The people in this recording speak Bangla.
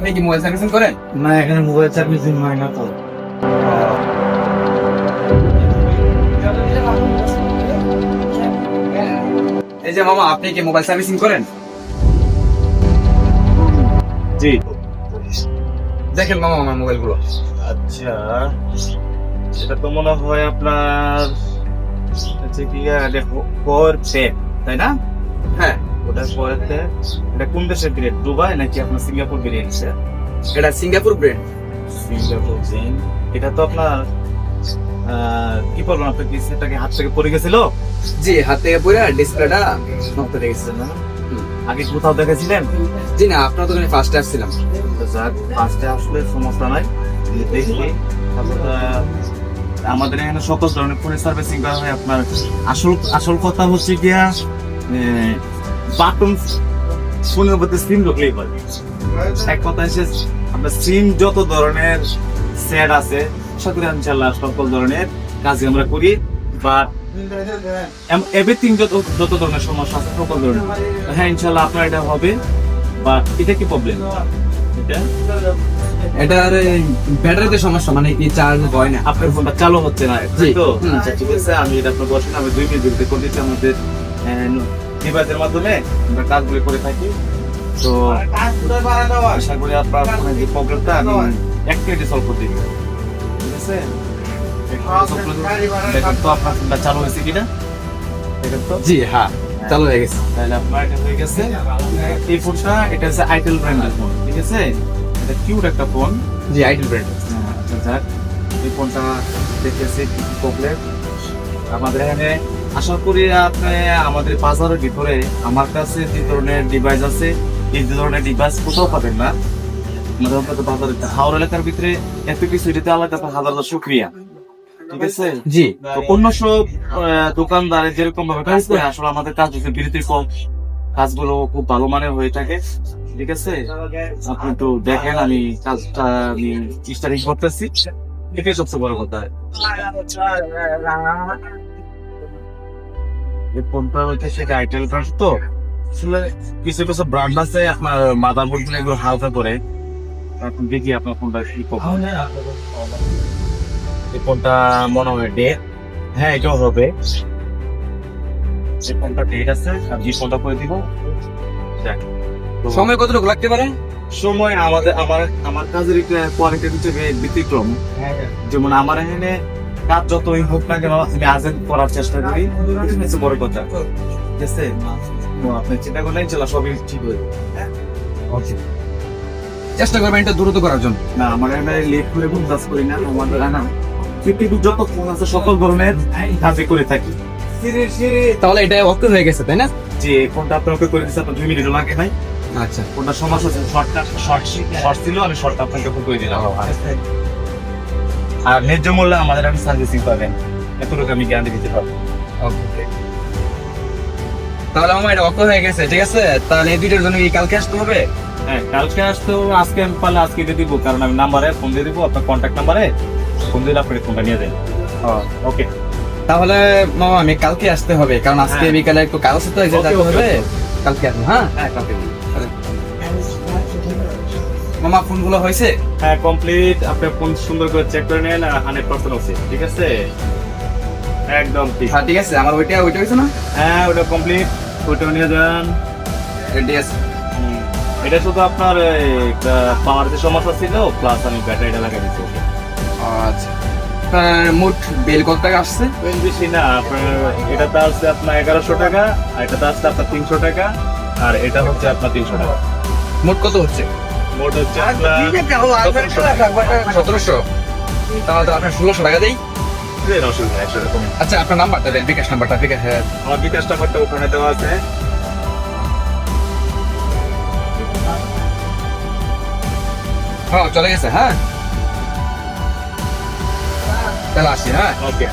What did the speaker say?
আপনি কি মোবাইল সার্ভিসিং করেন? না, এখানে মোবাইল সার্ভিসিং হয় না তো। এই যে মামা, আপনি কি মোবাইল সার্ভিসিং করেন? জি। দেখেন মামা আমার মোবাইল গুলো। আচ্ছা, এটা তো মনে হয় আপনার হচ্ছে কি ফোর পেন, তাই না? হ্যাঁ, ওটা পরেতে এটা কোন দেশের গ্রেড, দুবাই নাকি আপনার সিঙ্গাপুর গ্রেড? এটা সিঙ্গাপুর ব্র্যান্ড। Singapore grade. এটা তো আপনার কি বলবো, আপনার কি সেটাকে হাত থেকে পড়ে গেছিল? জি, হাত থেকে পড়ে ডিসপ্লেটা নষ্ট হয়ে গেছে। না, আগে কোথাও দেখেছিলেন? জি না, আপনার দোকানে ফার্স্টে আসছিলাম। যাক, ফার্স্টে আসলে সমস্যা নাই, দেখি। তারপর আমাদের এখানে সকল ধরনের ফোনের সার্ভিসিং করা হয়। আপনার আসল কথা হচ্ছে গিয়া বাটন ফোনের মধ্যে সিম ঢুকলেই হয়। এক কথা এসে আপনার সিম যত ধরনের সেট আছে সকল ইনশাআল্লাহ সকল ধরনের কাজ আমরা করি, বা এভরিথিং যত ধরনের সমস্যা আছে সকল ধরনের, হ্যাঁ ইনশাআল্লাহ আপনার এটা হবে। বা এটা কি প্রবলেম? এটার ব্যাটারিতে সমস্যা, মানে কি চার্জ হয় না। আপনার ফোনটা চালু হচ্ছে না, জি। তো আচ্ছা ঠিক আছে, আমি এটা আপনার বসেন, আমি 2 মিনিট ভিতরে করে দিচ্ছি। আমাদের ডিভাইসের মাধ্যমে আমরা কাজগুলো করে থাকি। তো আশা করি আপনার ফোনের যে প্রবলেমটা আমি 1 মিনিটে সলভ করতে দিই, ঠিক আছে? দেখেন তো আপনার ফোনটা চালু হয়েছে কিনা, দেখেন তো। জি হ্যাঁ, চালু হয়ে গেছে। তাহলে আপনার এটা হয়ে গেছে। এই ফোনটা এটা হচ্ছে আইটেল ব্র্যান্ডের ফোন, ঠিক আছে? এটা কিউট একটা ফোন। জি, আইটেল ব্র্যান্ড। আচ্ছা যাক, এই ফোনটা দেখেছি কি প্রবলেম আমাদের এখানে। আশা করি আপনি আমাদের বাজারের ভিতরে আমার কাছে যে ধরনের ডিভাইস আছে, এই ধরনের ডিভাইস কোথাও পাবেন না আমাদের অন্তত বাজারে। হাওড়া এলাকার ভিতরে এত কিছু, এটাতে আল্লাহ কাছে হাজার হাজার শুকরিয়া, ঠিক আছে? জি, তো অন্য সব দোকানদারে যেরকম ভাবে কাজ করে, আসলে আমাদের কাজ হচ্ছে বিরতির কম, কাজগুলো খুব ভালো মানের হয়ে থাকে, ঠিক আছে? আপনি একটু দেখেন, আমি কাজটা আমি স্টার্টিং করতেছি, এটাই সবচেয়ে বড় কথা। এই ফোনটা হচ্ছে সেটা আইটেল ব্র্যান্ড, তো আসলে কিছু কিছু ব্র্যান্ড আছে আপনার মাদারবোর্ড গুলো এগুলো হালকা করে। এখন দেখি আপনার ফোনটা কি করবে। এই ফোনটা মনে হয় ডেট, হ্যাঁ এটাও হবে। যে ফোনটা ডেট আছে আমি ফোনটা করে দিব। দেখ, তো সময় কতটুকু লাগতে পারে? সময় আমার কাজের একটা কোয়ালিটি হিসেবে ব্যতিক্রম। যেমন আমার এখানে কাজ যতই হোক না কেন আমি আজেন্ট করার চেষ্টা করি, এটা হচ্ছে বড় কথা, ঠিক আছে? তো আপনি চিন্তা করলেন চলো সবই ঠিক হয়ে যাবে। ওকে, চেষ্টা করবেন এটা দ্রুত করার জন্য। না আমার এখানে লেট করে কোনো কাজ করি না। আমাদের না পৃথিবীর যত ফোন আছে সকল ধরনের কাজই করে থাকি। তাহলে এটা ওকে হয়ে গেছে, তাই না? যে এই ফোনটা আপনাকে করে দিচ্ছে, আপনার 2 মিনিট লাগে ভাই। আচ্া, ফোনটা সমস্যা ছিল, শর্ট ছিল, আমি শর্টটা আপনাকে ফোন করে দিলাম। আর ন্যায্য মূল্যে আমাদের আমি সার্ভিসিং পাবেন, এতটুকু আমি গ্যারান্টি দিতে পারবো। ওকে, তাহলে আমার এটা ওকে হয়ে গেছে, ঠিক আছে? তাহলে এই দুইটার জন্য কি কালকে আসতে হবে? হ্যাঁ, কালকে আসতেও আজকে আমি পারলে আজকে দিয়ে দিব, কারণ আমি নাম্বারে ফোন দিয়ে দিব, আপনার কন্ট্যাক্ট নাম্বারে ফোন দিলে আপনি ফোনটা নিয়ে যাবেন। ওকে, তাহলে মামা আমি কালকে আসতে হবে, কারণ আজকে হ্যাঁ। বিকালে একটু কাজ আছে তো, এই যে Okay, যেতে okay, হবে। okay. কালকে আসবো। হ্যাঁ হ্যাঁ কালকে দিন। মামা, ফোনগুলো হয়েছে? হ্যাঁ কমপ্লিট, আপনি ফোন সুন্দর করে চেক করে নেন, 100% আছে, ঠিক আছে? একদম ঠিক। হ্যাঁ ঠিক আছে, আমার ওইটা হয়েছে না? হ্যাঁ ওটা কমপ্লিট, ওটা নিয়ে যান। রেডি আছে। এটা শুধু আপনার পাওয়ার যে সমস্যা ছিল, প্লাস আমি ব্যাটারিটা লাগাই দিচ্ছি। আচ্ছা, মোট বিল কত টাকা আসছে? বেশি না, আপনার এটাতে আসছে আপনার 1100 টাকা, আর এটাতে আসছে আপনার 300 টাকা, আর এটা হচ্ছে আপনার 300 টাকা। মোট কত হচ্ছে? মোট হচ্ছে আপনার 1700। তাহলে তো আপনার 1600 টাকা দেই। অসুবিধা নেই, সেরকম। আচ্ছা, আপনার নাম্বারটা দেন, বিকাশ নাম্বারটা। বিকাশ, হ্যাঁ আমার বিকাশ নাম্বারটা ওখানে দেওয়া আছে। চলে গেছে। হ্যাঁ, তাহলে আসি। হ্যাঁ, ওকে।